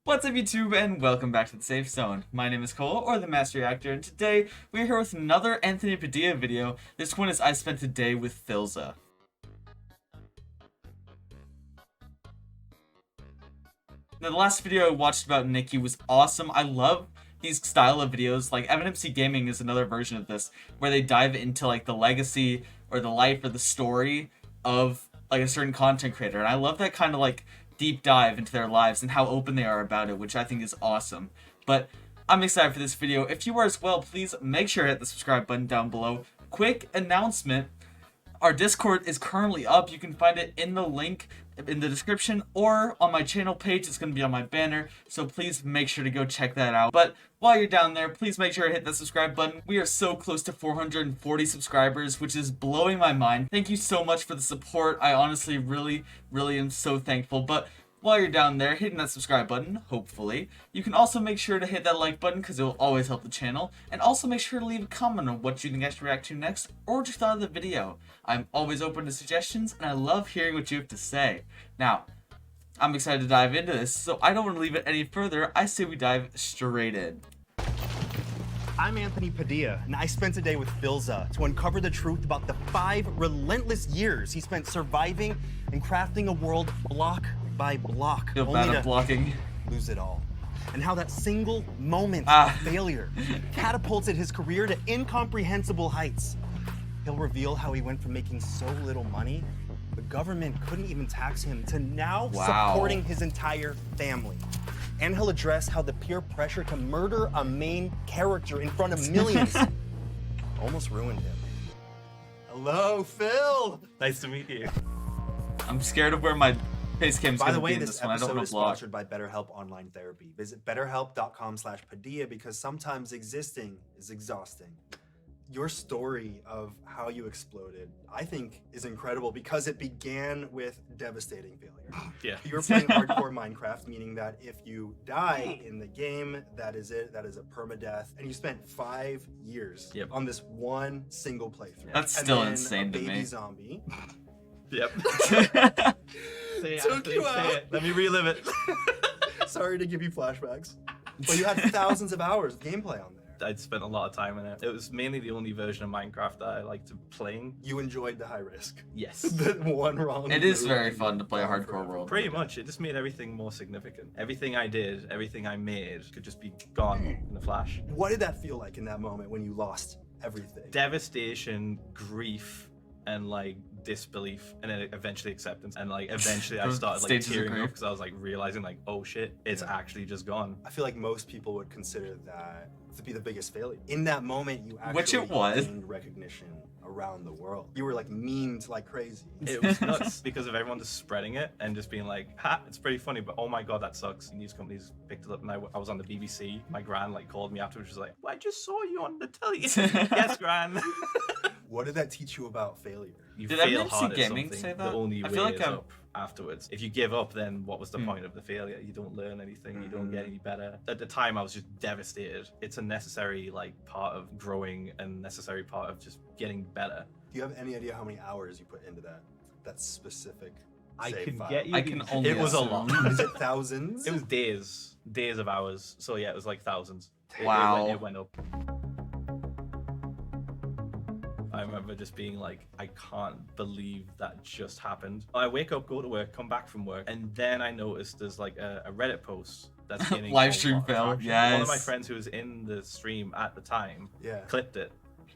What's up YouTube and welcome back to the Safe Zone. My name is Cole, or the Master Reactor, and today we're here with another Anthony Padilla video. This one is I Spent a Day with Philza. Now, the last video I watched about Nikki was awesome. I love these style of videos. Like MC Gaming is another version of this, where they dive into like the legacy or the life or the story of like a certain content creator, and I love that kind of like deep dive into their lives and how open they are about it, which I think is awesome. But I'm excited for this video. If you are as well, please make sure to hit the subscribe button down below. Quick announcement, our Discord is currently up. You can find it in the link in the description or on my channel page. It's going to be on my banner, so please make sure to go check that out. But while you're down there, please make sure to hit the subscribe button. We are so close to 440 subscribers, which is blowing my mind. Thank you so much for the support. I honestly really am so thankful. But while you're down there hitting that subscribe button, hopefully, you can also make sure to hit that like button because it will always help the channel. And also make sure to leave a comment on what you think I should react to next or what you thought of the video. I'm always open to suggestions and I love hearing what you have to say. Now, I'm excited to dive into this, so I don't want to leave it any further. I say we dive straight in. I'm Anthony Padilla, and I spent a day with Philza to uncover the truth about the 5 relentless years he spent surviving and crafting a world block by block, Feel only bad to at blocking. lose it all. And how that single moment of failure catapulted his career to incomprehensible heights. He'll reveal how he went from making so little money, the government couldn't even tax him, to now supporting his entire family. And he'll address how the peer pressure to murder a main character in front of millions almost ruined him. Hello, Phil! Nice to meet you. I'm scared of where my face cam's By going the to way, be in this this one. I don't episode want is to block. sponsored by BetterHelp Online Therapy. Visit betterhelp.com/Padilla because sometimes existing is exhausting. Your story of how you exploded, I think, is incredible because it began with devastating failure. Yeah. You were playing hardcore Minecraft, meaning that if you die in the game, that is it. That is a permadeath. And you spent 5 years on this one single playthrough. That's And still then insane a to baby me. zombie Yep. Say it, took Anthony, you say out. it. Let me relive it. Sorry to give you flashbacks, but you had thousands of hours of gameplay on there. I'd spent a lot of time in it. It was mainly the only version of Minecraft that I liked playing. You enjoyed the high risk. Yes. The one wrong. It is move very and fun you're to play a gone hardcore forever. world. Pretty much. It just made everything more significant. Everything I did, everything I made could just be gone in a flash. What did that feel like in that moment when you lost everything? Devastation, grief, and like disbelief, and then eventually acceptance, and like eventually I Those started like stages of tearing grief. up because I was like realizing like, oh shit, it's actually just gone. I feel like most people would consider that to be the biggest failure. In that moment, you actually Which it was. gained recognition around the world. You were like memed like crazy. It was nuts because of everyone just spreading it and just being like, ha, it's pretty funny, but oh my god, that sucks. News companies picked it up, and I was on the BBC. My gran like called me afterwards, was like, well, I just saw you on the telly. Yes, gran. What did that teach you about failure? You Did fail MC hard at Gaming something, say the that? only I way feel like is I'm- up afterwards. If you give up, then what was the point of the failure? You don't learn anything, you don't get any better. At the time, I was just devastated. It's a necessary like part of growing and necessary part of just getting better. Do you have any idea how many hours you put into that specific I save can file? get you. I can only It was a assume. lot. Is it thousands? It was days of hours. So yeah, it was like thousands. Wow. It went up. I remember just being like, I can't believe that just happened. I wake up, go to work, come back from work, and then I noticed there's like a Reddit post that's getting Live a stream lot of fail, traction. One of my yes. friends who was in the stream at the time Yeah. clipped it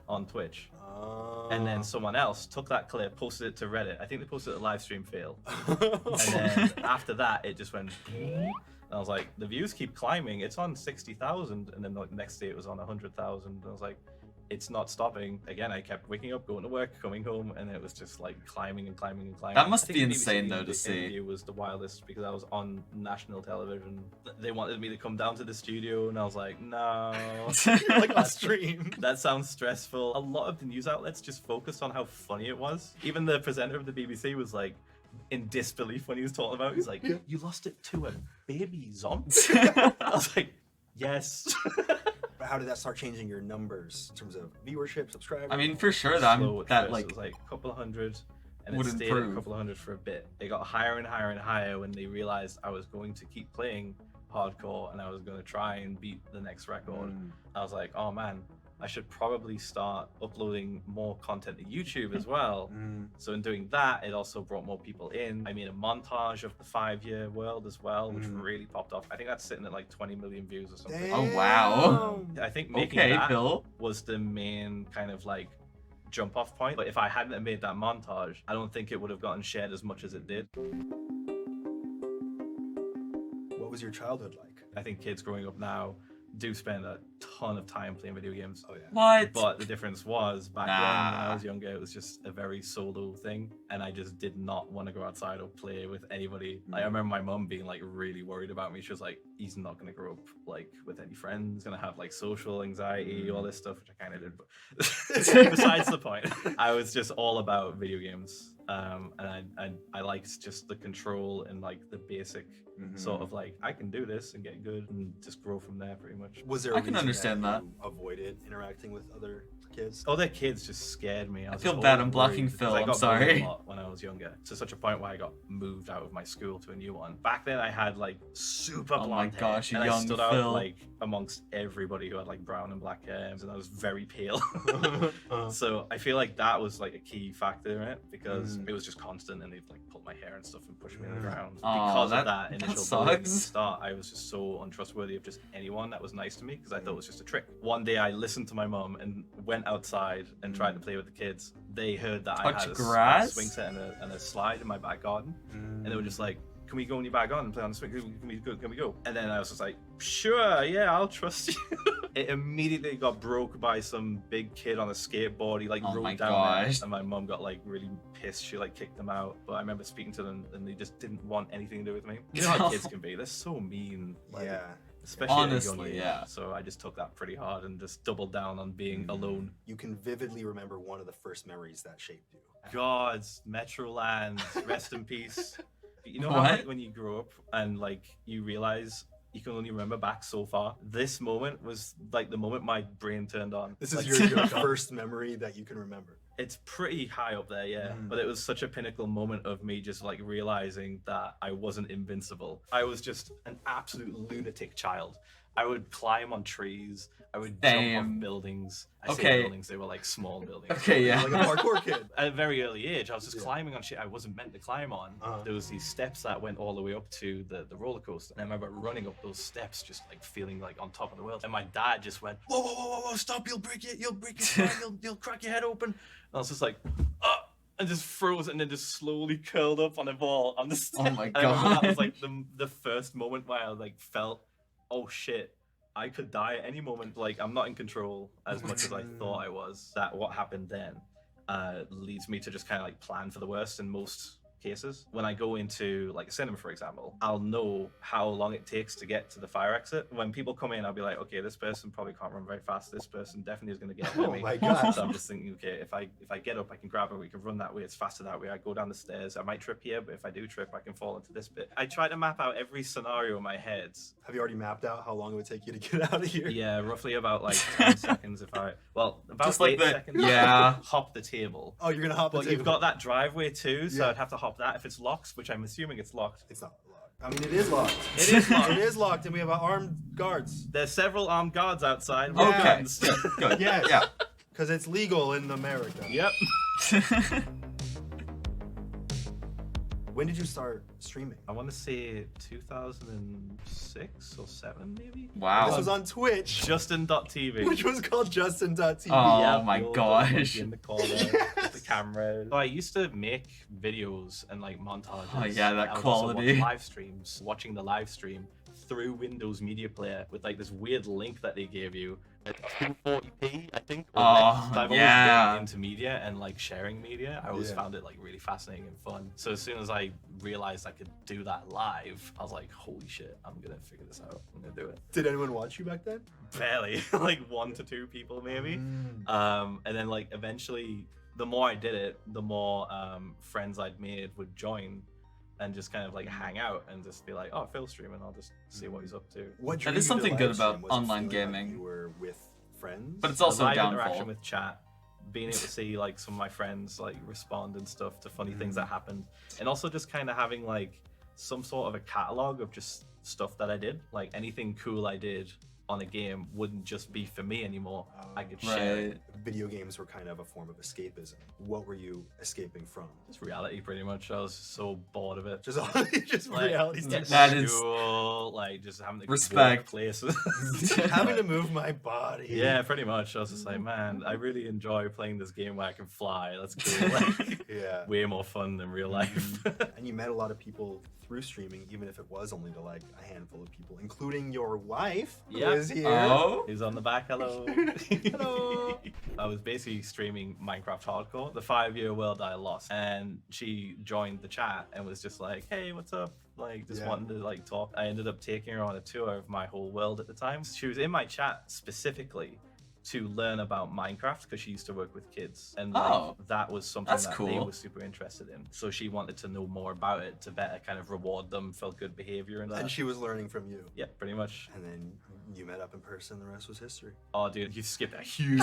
on Twitch. Oh. And then someone else took that clip, posted it to Reddit. I think they posted it a live stream fail. And then after that, it just went. And I was like, the views keep climbing. It's on 60,000, and then like next day it was on 100,000. And I was like, it's not stopping. Again, I kept waking up, going to work, coming home, and it was just like climbing and climbing and climbing. That must I think be the BBC insane, though, to see. interview was the wildest because I was on national television. They wanted me to come down to the studio, and I was like, no. You're like on stream. That sounds stressful. A lot of the news outlets just focused on how funny it was. Even the presenter of the BBC was like in disbelief when he was talking about it. He's like, you lost it to a baby zombie? I was like, yes. How did that start changing your numbers in terms of viewership, subscribers? I mean, for sure, Slow at that first. like It was like a couple of hundred, and it would stayed at a improve. couple of hundred for a bit. It got higher and higher and higher when they realized I was going to keep playing hardcore and I was going to try and beat the next record, I was like, oh man, I should probably start uploading more content to YouTube as well. So in doing that, it also brought more people in. I made a montage of the 5-year world as well, which really popped off. I think that's sitting at like 20 million views or something. Oh, wow. I think making that was the main kind of like jump off point. But if I hadn't have made that montage, I don't think it would have gotten shared as much as it did. What was your childhood like? I think kids growing up now do spend a ton of time playing video games. Oh yeah. What? But the difference was back then when I was younger, it was just a very solo thing, and I just did not want to go outside or play with anybody. Like, I remember my mum being like really worried about me. She was like, "He's not gonna grow up like with any friends. Gonna have like social anxiety, all this stuff," which I kind of did. But besides the point, I was just all about video games, and I liked just the control and like the basic sort of like I can do this and get good and just grow from there pretty much. Was there? I can understand that. You avoided interacting with other kids. Other kids just scared me. I feel bad. I'm blocking Phil. I'm sorry. A lot when I was younger, to such a point where I got moved out of my school to a new one. Back then, I had like super blonde Oh my gosh, hair, you and I young stood Phil. out like amongst everybody who had like brown and black hair, and I was very pale. So I feel like that was like a key factor in it because it was just constant, and they'd like pull my hair and stuff and push me on the ground. Because of that initial bullying at the start, I was just so untrustworthy of just anyone that was nice to me because I thought it was just a trick. One day I listened to my mum and went outside and tried to play with the kids. They heard that I had a swing set and a slide in my back garden, and they were just like, "Can we go in your back garden and play on the swing? Can we go?" And then I was just like, "Sure, yeah, I'll trust you." It immediately got broke by some big kid on a skateboard. He like rode down there, and my mum got like really pissed. She like kicked them out. But I remember speaking to them, and they just didn't want anything to do with me. You know how kids can be? They're so mean. Like, Yeah. Especially honestly, at a young age. yeah. So I just took that pretty hard and just doubled down on being alone. You can vividly remember one of the first memories that shaped you. Gods, Metroland, rest in peace. You know how What? like, when you grow up and like you realize you can only remember back so far? This moment was like the moment my brain turned on. This is Like, your first memory that you can remember. It's pretty high up there, yeah. But it was such a pinnacle moment of me just like realizing that I wasn't invincible. I was just an absolute lunatic child. I would climb on trees. I would jump off buildings. I say buildings, they were like small buildings. Okay, yeah. Like a parkour kid. At a very early age, I was just climbing on shit I wasn't meant to climb on. There was these steps that went all the way up to the roller coaster. And I remember running up those steps, just like feeling like on top of the world. And my dad just went, "Whoa, whoa, whoa, whoa, stop! You'll break your spine. You'll crack your head open." And I was just like, and just froze and then just slowly curled up on a ball on the steps. Oh my And I remember that was God. like the first moment where I like felt, oh shit, I could die at any moment. Like I'm not in control as much as I thought I was. That what happened then leads me to just kind of like plan for the worst in most cases. When I go into like a cinema, for example, I'll know how long it takes to get to the fire exit. When people come in, I'll be like, okay, this person probably can't run very fast. This person definitely is going to get ahead of me. Oh my God. So I'm just thinking, okay, if I get up, I can grab her. We can run that way. It's faster that way. I go down the stairs. I might trip here, but if I do trip, I can fall into this bit. I try to map out every scenario in my head. Have you already mapped out how long it would take you to get out of here? Yeah, roughly about like 10 seconds if I, well, about Just like 8 the- seconds. yeah. Hop the table. Oh, you're gonna hop the But you've table. got that driveway too, so Yeah. I'd have to hop that if it's locked, which I'm assuming it's locked. It's not locked. I mean, it is locked. It is locked. It is locked, and we have armed guards. There's several armed guards outside. Yeah. Okay. Weapons. Good. Yes. Yeah. Because it's legal in America. Yep. When did you start streaming? I want to say 2006 or 7 maybe. Wow. This was on Twitch, Justin.tv. which was called Justin.tv. Oh Yeah, my the old gosh. monkey in the corner with the camera. So I used to make videos and like montages. Oh, yeah, that I would quality. Also watch live streams, watching the live stream through Windows Media Player with like this weird link that they gave you. At 240p, I think. or Oh, less. So I've always yeah. been into media and like sharing media. I always Yeah. found it like really fascinating and fun. So as soon as I realized I could do that live, I was like, holy shit, I'm gonna figure this out. I'm gonna do it. Did anyone watch you back then? Barely, like 1 to 2 people maybe. And then like eventually, the more I did it, the more friends I'd made would join and just kind of like hang out and just be like, oh, Phil's streaming, I'll just see what he's up to. What drew That is you to something live good stream? about Was it online feeling like gaming. you were with friends? But it's The also a live downfall. interaction with chat, being able to see like some of my friends like respond and stuff to funny things that happened, and also just kind of having like some sort of a catalog of just stuff that I did. Like anything cool I did on a game wouldn't just be for me anymore. I could share it. Video games were kind of a form of escapism. What were you escaping from? Just reality, pretty much. I was so bored of it. Just Like, reality. getting That to is- school, like just having to Respect. work places. Having to move my body. Yeah, pretty much. I was just like, man, I really enjoy playing this game where I can fly. That's cool. Like, Yeah. way more fun than real life. And you met a lot of people through streaming, even if it was only to like a handful of people, including your wife, who Yeah. is here. Oh. He's on the back. Hello. Hello. I was basically streaming Minecraft Hardcore, the 5-year world I lost, and she joined the chat and was just like, "Hey, what's up?" Like, just Yeah. wanting to like talk. I ended up taking her on a tour of my whole world at the time. She was in my chat specifically to learn about Minecraft because she used to work with kids, and like, Oh, that was something that's that they cool. were super interested in. So she wanted to know more about it to better kind of reward them for good behavior and that. And she was learning from you. Yeah, pretty much. And then you met up in person, the rest was history. Oh, dude, you skipped a huge.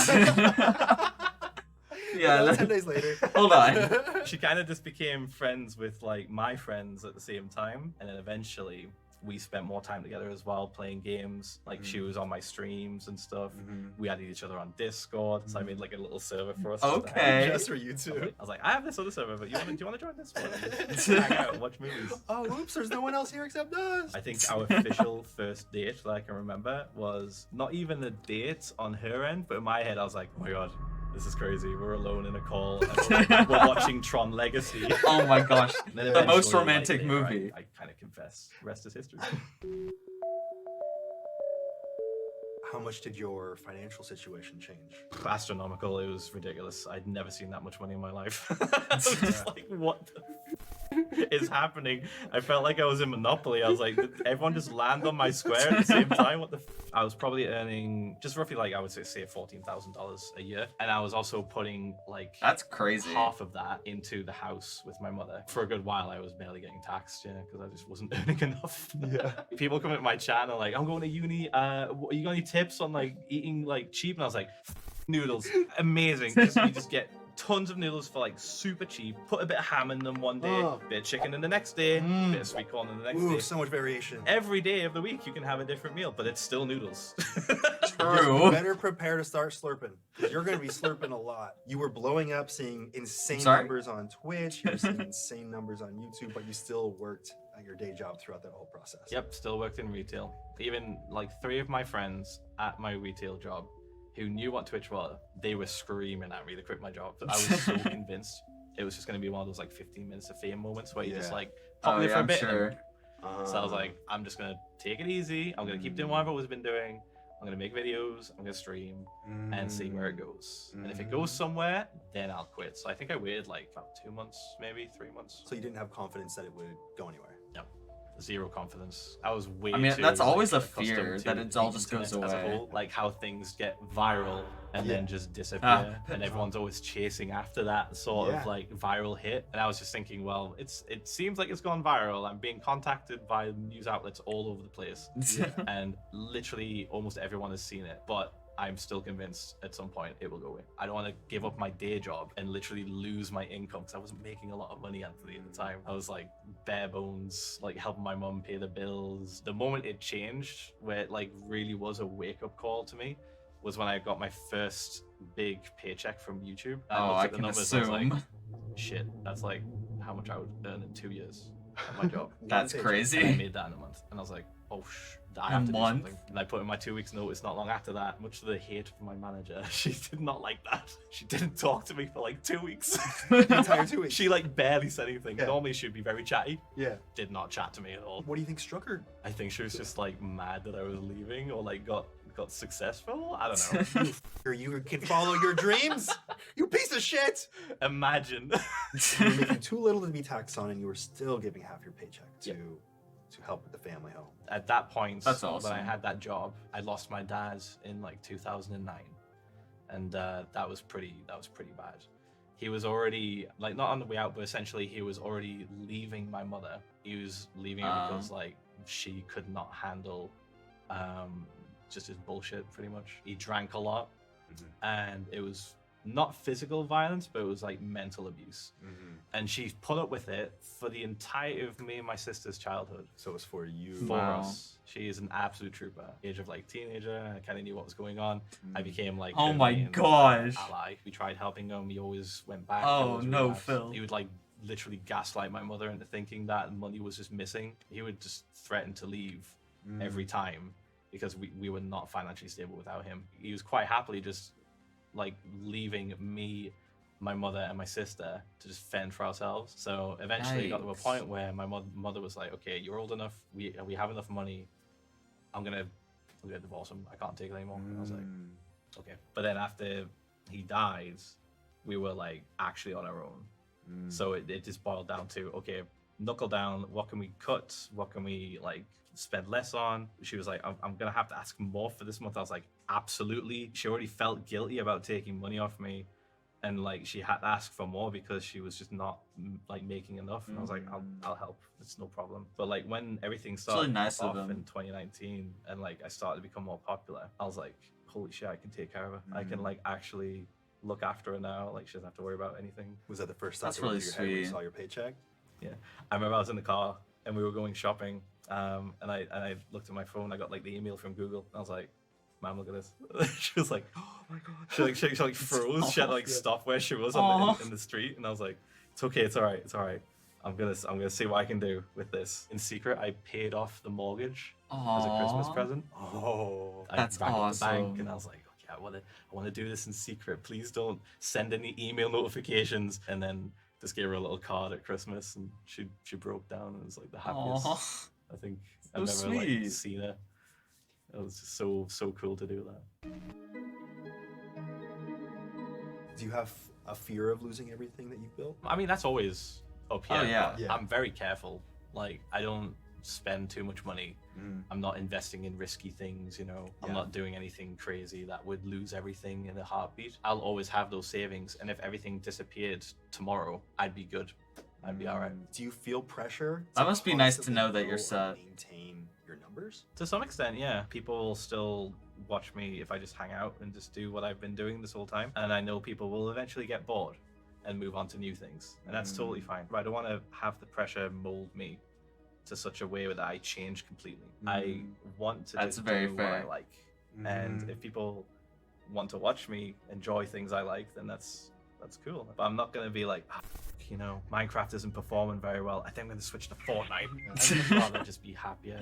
Yeah. Well, 10 that- days later. Hold on. She kind of just became friends with like my friends at the same time, and then eventually we spent more time together as well, playing games. Like she was on my streams and stuff. We added each other on Discord, so I made like a little server for us. just to hang Okay. out. Just for you two. I was like, I have this other server, but do you want to join this one? Just hang out, watch movies. Oh, oops, there's no one else here except us. I think our official first date that I can remember was not even a date on her end, but in my head I was like, oh my god, this is crazy. We're alone in a call and we're watching Tron Legacy. Oh my gosh. And then The most eventually, like, romantic later, movie. I kind of confess. Rest is history. How much did your financial situation change? Astronomical. It was ridiculous. I'd never seen that much money in my life. I was just like, what the is happening? I felt like I was in Monopoly. I was like, did everyone just land on my square at the same time? What the I was probably earning just roughly like, I would say $14,000 a year. And I was also putting like That's crazy. half of that into the house with my mother. For a good while, I was barely getting taxed, because I just wasn't earning enough. Yeah. People come at my channel like, I'm going to uni. You got any tips on like eating like cheap? And I was like, noodles, amazing. You just get tons of noodles for like super cheap. Put a bit of ham in them one day, Oh. bit of chicken in the next day, bit of sweet corn in the next Ooh, day. so much variation. Every day of the week, you can have a different meal, but it's still noodles. True. Better prepare to start slurping. 'Cause you're going to be slurping a lot. You were blowing up, seeing insane Sorry? numbers on Twitch. You were seeing insane numbers on YouTube, but you still worked at your day job throughout that whole process. Yep, still worked in retail. Even like 3 of my friends at my retail job who knew what Twitch was, they were screaming at me to quit my job. I was so convinced it was just going to be one of those like 15 minutes of fame moments where you just Yeah. like pop Oh in yeah, for a I'm bit. and- sure. So I was like, I'm just going to take it easy. I'm going to keep doing what I've always been doing. I'm going to make videos. I'm going to stream and see where it goes. And if it goes somewhere, then I'll quit. So I think I waited like about 2 months, maybe 3 months. So you didn't have confidence that it would go anywhere. Zero confidence. I was way I mean, too, that's always a accustomed fear to that it all the just goes internet as a away. whole, like how things get viral and Yeah. then just disappear, Ah. and everyone's always chasing after that sort Yeah. of like viral hit. And I was just thinking, well, it seems like it's gone viral. I'm being contacted by news outlets all over the place, and literally almost everyone has seen it, but I'm still convinced at some point it will go away. I don't want to give up my day job and literally lose my income because I wasn't making a lot of money, Anthony, at the time. I was like bare bones, like helping my mum pay the bills. The moment it changed, where it like really was a wake-up call to me, was when I got my first big paycheck from YouTube. Oh, looked I at the can numbers, I was like, assume. shit, that's like how much I would earn in 2 years at my job. That's And I crazy. made that in a month, and I was like, oh, I have to do month? something. And I put in my 2 weeks notice not long after that, much to the hate of my manager. She did not like that. She didn't talk to me for like 2 weeks. The entire 2 weeks. She like barely said anything. Yeah. Normally she'd be very chatty. Yeah. Did not chat to me at all. What do you think struck her? I think she was just like mad that I was leaving or like got successful. I don't know. You can follow your dreams. You piece of shit. Imagine. You were making too little to be taxed on, and you were still giving half your paycheck to Yep. help with the family home. At that point, That's when awesome. I had that job, I lost my dad in like 2009, and that was pretty bad. He was already like not on the way out, but essentially he was already leaving my mother. He was leaving her because like she could not handle just his bullshit. Pretty much, he drank a lot, and it was not physical violence, but it was like mental abuse. And she put up with it for the entirety of me and my sister's childhood. So it's for you. For Wow. us. She is an absolute trooper. Age of like teenager, I kind of knew what was going on. I became like Oh her my main gosh. ally. We tried helping him. He always went back. Oh, always no, relapsed. Phil. He would like literally gaslight my mother into thinking that money was just missing. He would just threaten to leave every time because we were not financially stable without him. He was quite happily just like leaving me, my mother, and my sister to just fend for ourselves. So eventually it got to a Yikes. point where my mother was like, okay, you're old enough, we have enough money, I'm gonna divorce him, I can't take it anymore. And I was like, okay. But then after he died, we were like actually on our own. So it just boiled down to, okay, knuckle down, what can we cut, what can we like spend less on? She was like, I'm gonna have to ask more for this month. I was like, absolutely. She already felt guilty about taking money off me, and like she had to ask for more because she was just not like making enough. And I was like, I'll help, it's no problem. But like when everything started really nice off of him. in 2019 and like I started to become more popular, I was like, holy shit, I can take care of her. I can like actually look after her now. Like she doesn't have to worry about anything. Was that the first thought That's that went really through your head when you sweet. saw your paycheck? Yeah, I remember I was in the car and we were going shopping, and I looked at my phone. I got like the email from Google. And I was like, "Mom, look at this." She was like, "Oh my god!" She like froze. She had to like stop where she was in the street, and I was like, "It's okay. It's all right. It's all right. I'm gonna see what I can do with this." In secret, I paid off the mortgage as a Christmas Aw. present. Oh. That's I rang up the bank awesome. and I was like, "Okay, I wanna do this in secret. Please don't send any email notifications." And then just gave her a little card at Christmas, and she broke down and was like the happiest Aw. I think So I've ever like sweet. seen her. It was just so cool to do that. Do you have a fear of losing everything that you've built? I mean, that's always up here. Oh, yeah. but Yeah. I'm very careful. Like, I don't spend too much money. I'm not investing in risky things, you know. I'm Yeah. not doing anything crazy that would lose everything in a heartbeat. I'll always have those savings, and if everything disappeared tomorrow, I'd be good. I'd be all right. Do you feel pressure? That must be nice to constantly know that you're grow and set. Maintain your numbers. To some extent, yeah. People will still watch me if I just hang out and just do what I've been doing this whole time. And I know people will eventually get bored and move on to new things. And that's totally fine. But I don't want to have the pressure mold me to such a way that I change completely. I want to That's just very do what I fair. like. And if people want to watch me enjoy things I like, then that's cool. But I'm not going to be like, "Ah, you know, Minecraft isn't performing very well. I think I'm going to switch to Fortnite." I'd rather just be happier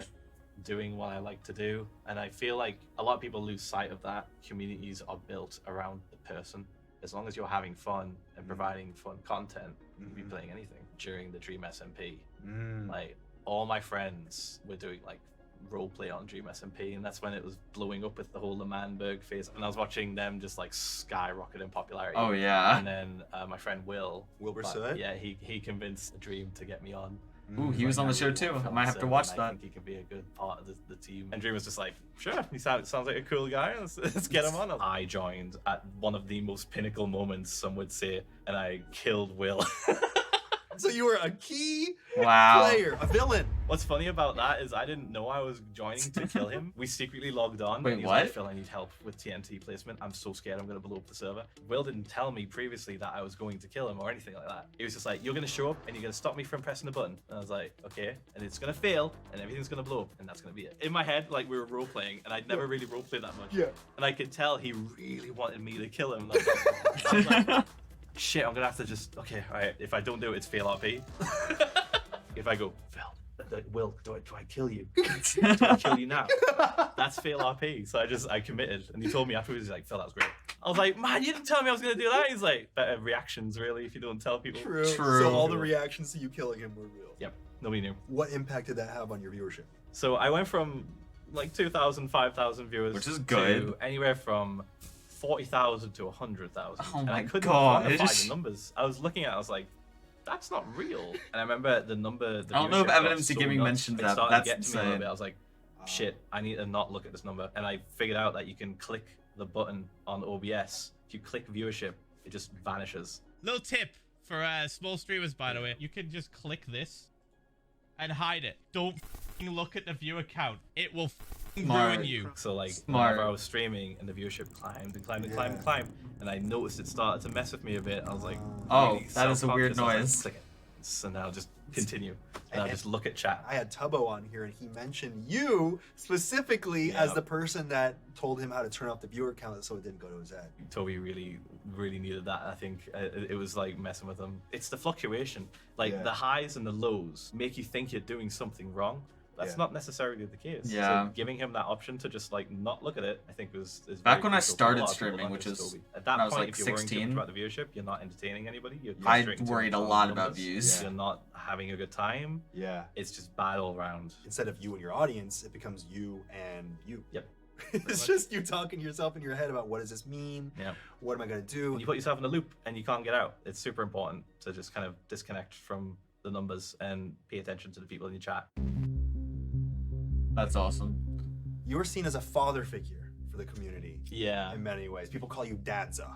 doing what I like to do. And I feel like a lot of people lose sight of that. Communities are built around the person. As long as you're having fun and providing fun content, you can be playing anything. During the Dream SMP, like all my friends were doing like roleplay on Dream SMP, and that's when it was blowing up with the whole Lemanberg phase. And I was watching them just like skyrocket in popularity. Oh yeah. And then my friend Wilbur but, Sut? yeah, he convinced Dream to get me on. Ooh, he was on the show too. I might have to watch I that. think he could be a good part of the team. And Dream was just like, sure, he sounds like a cool guy. Let's get him on. I joined at one of the most pinnacle moments, some would say, and I killed Will. So you were a key Wow. player, a villain. What's funny about that is I didn't know I was joining to kill him. We secretly logged on. Wait, and he was like, what? Phil, I need help with TNT placement. I'm so scared I'm going to blow up the server. Will didn't tell me previously that I was going to kill him or anything like that. He was just like, you're going to show up and you're going to stop me from pressing the button. And I was like, okay. And it's going to fail and everything's going to blow up and that's going to be it. In my head, like we were role playing and I'd never really role played that much. Yeah. And I could tell he really wanted me to kill him. I was like, shit, I'm gonna have to just, okay, all right, if I don't do it, it's fail RP. If I go, Phil, Will, do I kill you? Do I kill you now? That's fail RP. So I committed, and he told me afterwards, he's like, Phil, that was great. I was like, man, you didn't tell me I was gonna do that. He's like, better reactions, really, if you don't tell people. True. True. So all the reactions to you killing him were real. Yep, nobody knew. What impact did that have on your viewership? So I went from like 2,000, 5,000 viewers, Which is to good. anywhere from 40,000 to 100,000. Oh and my I couldn't gosh. quantify the numbers. I was looking at it, I was like, that's not real. And I remember the number. The I don't know if viewership got Evidence so Gaming nuts, mentioned it that, but started to that's get to me a little insane. bit. I was like, shit, I need to not look at this number. And I figured out that you can click the button on OBS. If you click viewership, it just vanishes. Little tip for small streamers, by the way. You can just click this and hide it. Don't f***ing look at the viewer count. It will f***ing ruin you. So like Smart. whenever I was streaming and the viewership climbed and climbed and climbed and climbed, and I noticed it started to mess with me a bit. I was like, Oh, really that is a weird self-conscious. I was like, noise. "Stick it." So now I'll just continue. And I'll just look at chat. I had Tubbo on here, and he mentioned you specifically as the person that told him how to turn off the viewer count so it didn't go to his ad. Toby really needed that. I think it was like messing with him. It's the fluctuation, like the highs and the lows make you think you're doing something wrong. That's not necessarily the case. Yeah. So giving him that option to just like not look at it, I think is Back very when I crucial for a started lot of people, streaming, not which just is Toby. At that when I was, point, like, if you're worrying too 16. much about the viewership, you're not entertaining anybody. You're I straight into worried a your lot about numbers. views. You're not having a good time. Yeah. It's just bad all around. Instead of you and your audience, it becomes you and you. Yep. It's just you talking to yourself in your head about what does this mean? Yeah. What am I gonna do? You put yourself in a loop and you can't get out. It's super important to just kind of disconnect from the numbers and pay attention to the people in your chat. That's awesome. You're seen as a father figure for the community Yeah. in many ways. People call you Dadza.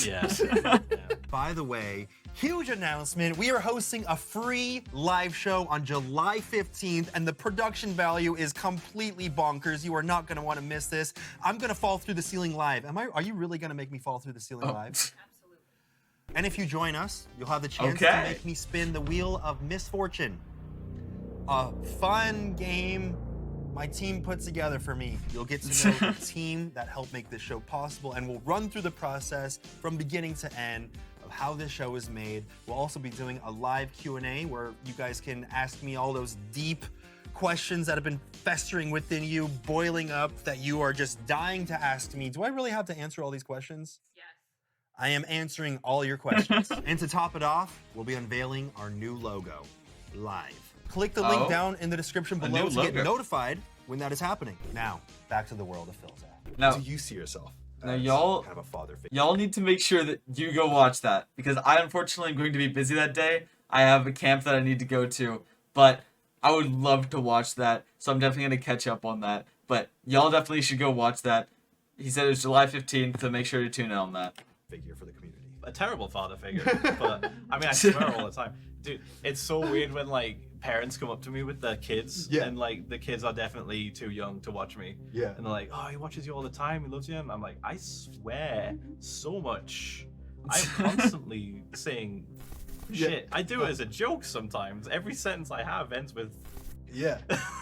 Yeah. By the way, huge announcement. We are hosting a free live show on July 15th, and the production value is completely bonkers. You are not going to want to miss this. I'm going to fall through the ceiling live. Are you really going to make me fall through the ceiling live? Absolutely. And if you join us, you'll have the chance to Okay. make me spin the wheel of misfortune. A fun game my team puts together for me. You'll get to know the team that helped make this show possible, and we'll run through the process from beginning to end of how this show is made. We'll also be doing a live Q&A where you guys can ask me all those deep questions that have been festering within you, boiling up, that you are just dying to ask me. Do I really have to answer all these questions? Yes. I am answering all your questions. And to top it off, we'll be unveiling our new logo live. Click the link Oh. down in the description A below new to get logo. notified when that is happening. Now, back to the world of Philza. Now, Do you see yourself Now, as y'all- kind of a father figure? y'all need to make sure that you go watch that, because I unfortunately am going to be busy that day. I have a camp that I need to go to, but I would love to watch that, so I'm definitely going to catch up on that. But y'all definitely should go watch that. He said it's July 15th, so make sure to tune in on that. Figure for the community. A terrible father figure, but I mean, I swear all the time. Dude, it's so weird when like parents come up to me with their kids, Yeah. and like the kids are definitely too young to watch me. Yeah. And they're like, "Oh, he watches you all the time. He loves you." And I'm like, I swear so much. I'm constantly saying shit. I do it as a joke sometimes. Every sentence I have ends with Yeah.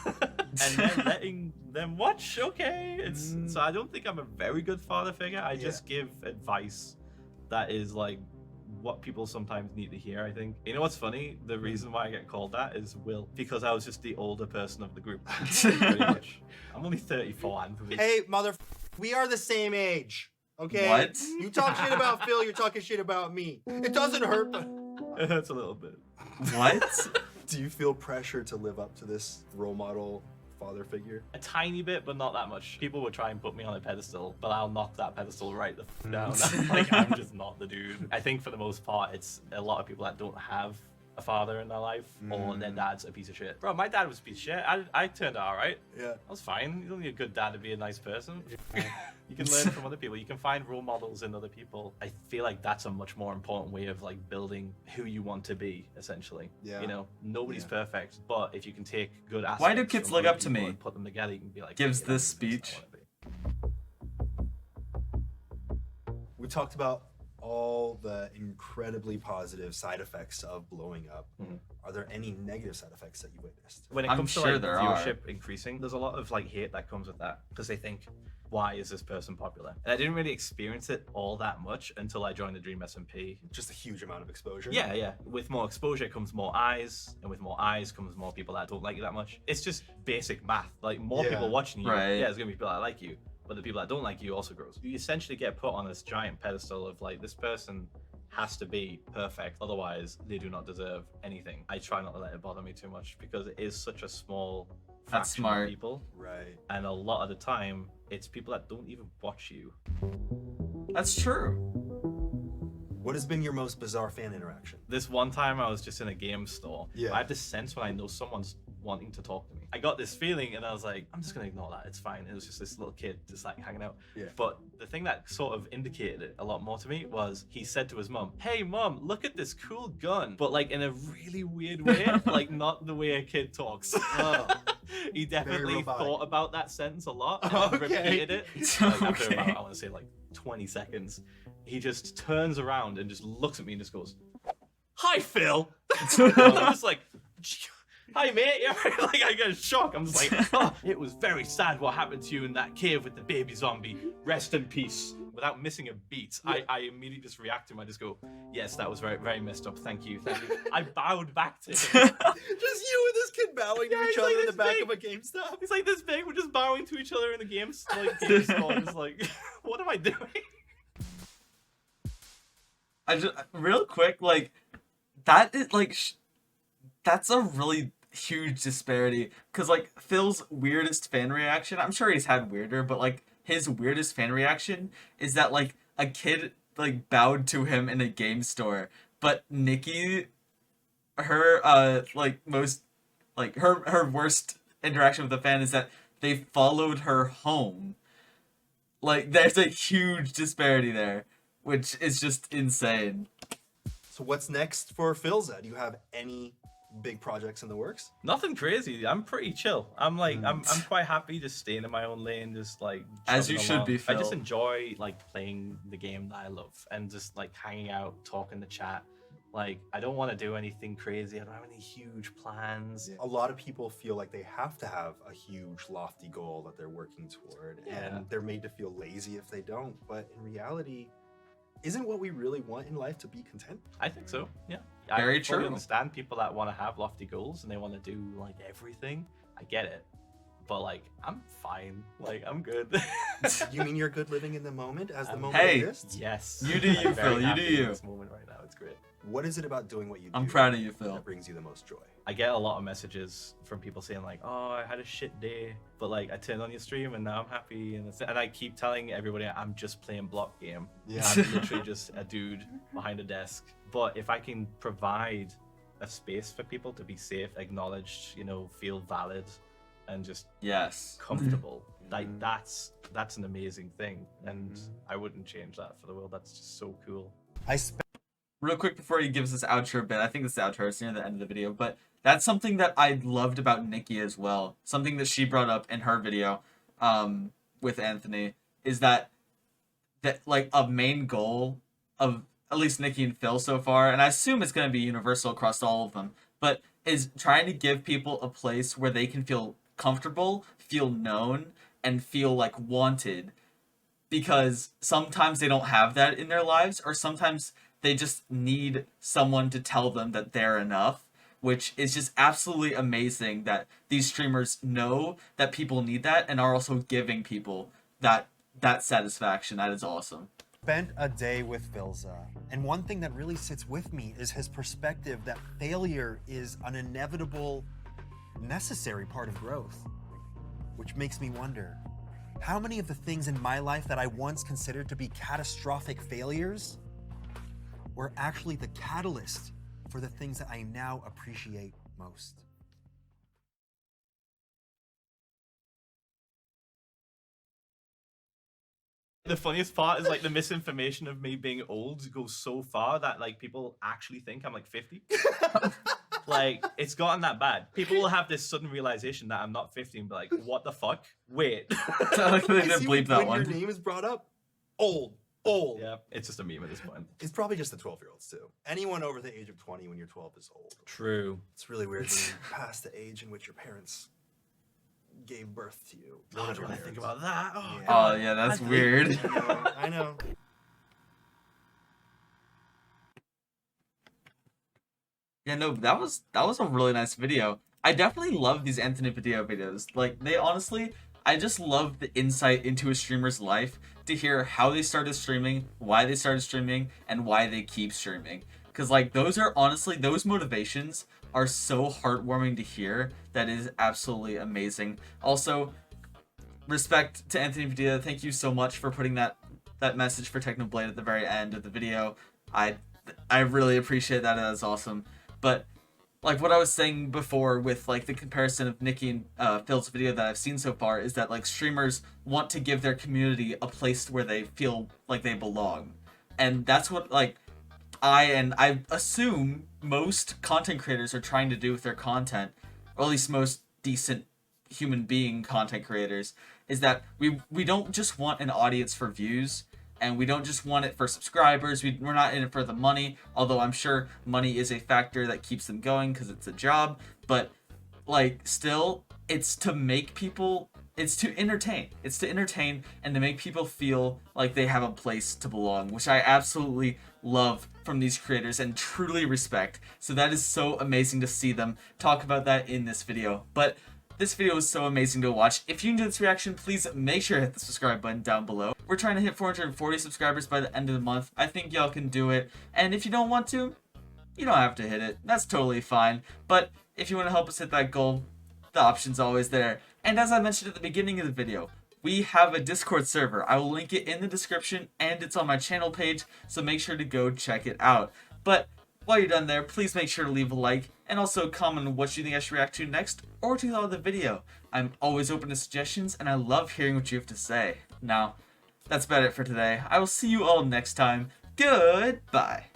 and then letting them watch. Okay, it's so I don't think I'm a very good father figure. I just give advice that is like what people sometimes need to hear. I think. You know what's funny? The reason why I get called that is Will, because I was just the older person of the group. Pretty much. I'm only 34. Hey, we are the same age, okay? What? You talk shit about Phil, you're talking shit about me. It doesn't hurt. That's a little bit. What? Do you feel pressure to live up to this role model father figure? A tiny bit, but not that much. People would try and put me on a pedestal, but I'll knock that pedestal right the f down. Like, I'm just not the dude. I think for the most part, it's a lot of people that don't have a father in their life, or their dad's a piece of shit. Bro, my dad was a piece of shit. I turned out alright. Yeah. I was fine. You don't need a good dad to be a nice person. You can learn from other people. You can find role models in other people. I feel like that's a much more important way of like building who you want to be, essentially. Yeah. You know, nobody's Yeah. perfect, but if you can take good aspects Why do kids from look other up to people me? and put them together, you can be like, Gives "Yeah, this that's the person speech. I wanna be." We talked about all the incredibly positive side effects of blowing up. Are there any negative side effects that you witnessed? When it I'm comes to sure like there are. viewership increasing, there's a lot of like hate that comes with that because they think, why is this person popular? And I didn't really experience it all that much until I joined the Dream SMP. Just a huge amount of exposure. Yeah. With more exposure comes more eyes, and with more eyes comes more people that don't like you that much. It's just basic math. Like more Yeah. people watching you, Right. yeah, there's gonna be people that like you, but the people that don't like you also grows. You essentially get put on this giant pedestal of like this person has to be perfect, otherwise they do not deserve anything. I try not to let it bother me too much because it is such a small That's fraction smart. of people, Right. and a lot of the time it's people that don't even watch you. That's true. What has been your most bizarre fan interaction? This one time I was just in a game store. Yeah. I have this sense when I know someone's wanting to talk to me. I got this feeling and I was like, I'm just gonna ignore that. It's fine. It was just this little kid just like hanging out. Yeah. But the thing that sort of indicated it a lot more to me was he said to his mum, "Hey mum, look at this cool gun." But like in a really weird way, like not the way a kid talks. He definitely robotic. thought about that sentence a lot and repeated it. Like, after Okay. about, I want to say like 20 seconds, he just turns around and just looks at me and just goes, "Hi, Phil." And I'm just like, "Hi, mate." Yeah, like I get a shock. I'm just like, "Oh, it was very sad what happened to you in that cave with the baby zombie. Rest in peace." Without missing a beat, I immediately just react to him. I just go, "Yes, that was very, very messed up. Thank you, thank you." I bowed back to him. Just you and this kid bowing to Yeah, each he's other like in the this back big. of a GameStop. He's like this big. We're just bowing to each other in the game store. I'm just like, what am I doing? I just real quick, like that is like that's a really huge disparity because like Phil's weirdest fan reaction, I'm sure he's had weirder, but like his weirdest fan reaction is that like a kid like bowed to him in a game store, but Nikki, her like most like her worst interaction with the fan is that they followed her home. Like there's a huge disparity there, which is just insane. So what's next for Philza? Do you have any big projects in the works? Nothing crazy. I'm pretty chill. I'm like, I'm quite happy just staying in my own lane, just like As chugging you should along. be, I Phil. just enjoy like playing the game that I love and just like hanging out, talking to chat. Like I don't want to do anything crazy. I don't have any huge plans. A lot of people feel like they have to have a huge, lofty goal that they're working toward, Yeah. and they're made to feel lazy if they don't. But in reality, isn't what we really want in life to be content? I think so. Yeah. Very I fully true. understand people that want to have lofty goals and they want to do like everything. I get it. But like, I'm fine. Like, I'm good. You mean you're good living in the moment as the moment Hey. exists? Yes. You do you, I'm very Phil, you happy do in you. This moment right now, it's great. What is it about doing what you do I'm proud of you, Phil. that brings you the most joy? I get a lot of messages from people saying like, "Oh, I had a shit day, but like I turned on your stream and now I'm happy." And I keep telling everybody I'm just playing block game. Yeah. I'm literally just a dude behind a desk. But if I can provide a space for people to be safe, acknowledged, you know, feel valid, and just Yes. comfortable, like that's an amazing thing, and I wouldn't change that for the world. That's just so cool. I spent Real quick before he gives this outro bit, I think this outro is near the end of the video, but that's something that I loved about Nikki as well. Something that she brought up in her video with Anthony is that like a main goal of at least Nikki and Phil so far, and I assume it's going to be universal across all of them, but is trying to give people a place where they can feel comfortable, feel known, and feel like wanted, because sometimes they don't have that in their lives, or sometimes they just need someone to tell them that they're enough, which is just absolutely amazing that these streamers know that people need that and are also giving people that satisfaction. That is awesome. Spent a day with Philza, and one thing that really sits with me is his perspective that failure is an inevitable, necessary part of growth. Which makes me wonder, how many of the things in my life that I once considered to be catastrophic failures were actually the catalyst for the things that I now appreciate most? The funniest part is like the misinformation of me being old goes so far that like people actually think I'm like 50. Like it's gotten that bad. People will have this sudden realization that I'm not 50 and be like, "What the fuck? Wait." I like that they I didn't see bleep that when one. your name is brought up. Old. Yeah, it's just a meme at this point. It's probably just the 12-year-olds too. Anyone over the age of 20 when you're 12 is old. True. It's really weird being past the age in which your parents gave birth to you. Oh, Your do I think parents. about that? Oh, Yeah. Oh God. yeah, that's I think- weird. I know. Yeah, no, that was a really nice video. I definitely love these Anthony Padilla videos. Like, they honestly, I just love the insight into a streamer's life to hear how they started streaming, why they started streaming, and why they keep streaming. Because, like, those are honestly, those motivations are so heartwarming to hear that is absolutely amazing. Also, respect to Anthony Padilla. Thank you so much for putting that message for Technoblade at the very end of the video. I really appreciate that. That's awesome. But like what I was saying before with like the comparison of Nikki and Phil's video that I've seen so far is that like streamers want to give their community a place where they feel like they belong. And that's what like I assume most content creators are trying to do with their content, or at least most decent human being content creators is that we don't just want an audience for views, and we don't just want it for subscribers. We're not in it for the money, although I'm sure money is a factor that keeps them going because it's a job. But like, still, it's to make people, it's to entertain. It's to entertain and to make people feel like they have a place to belong, which I absolutely love from these creators and truly respect. So that is so amazing to see them talk about that in this video. But this video was so amazing to watch. If you enjoyed this reaction, please make sure to hit the subscribe button down below. We're trying to hit 440 subscribers by the end of the month. I think y'all can do it. And if you don't want to, you don't have to hit it. That's totally fine. But if you want to help us hit that goal, the option's always there. And as I mentioned at the beginning of the video, we have a Discord server. I will link it in the description and it's on my channel page, so make sure to go check it out. But while you're done there, please make sure to leave a like and also comment on what you think I should react to next or what you thought of the video. I'm always open to suggestions and I love hearing what you have to say. Now, that's about it for today. I will see you all next time. Goodbye.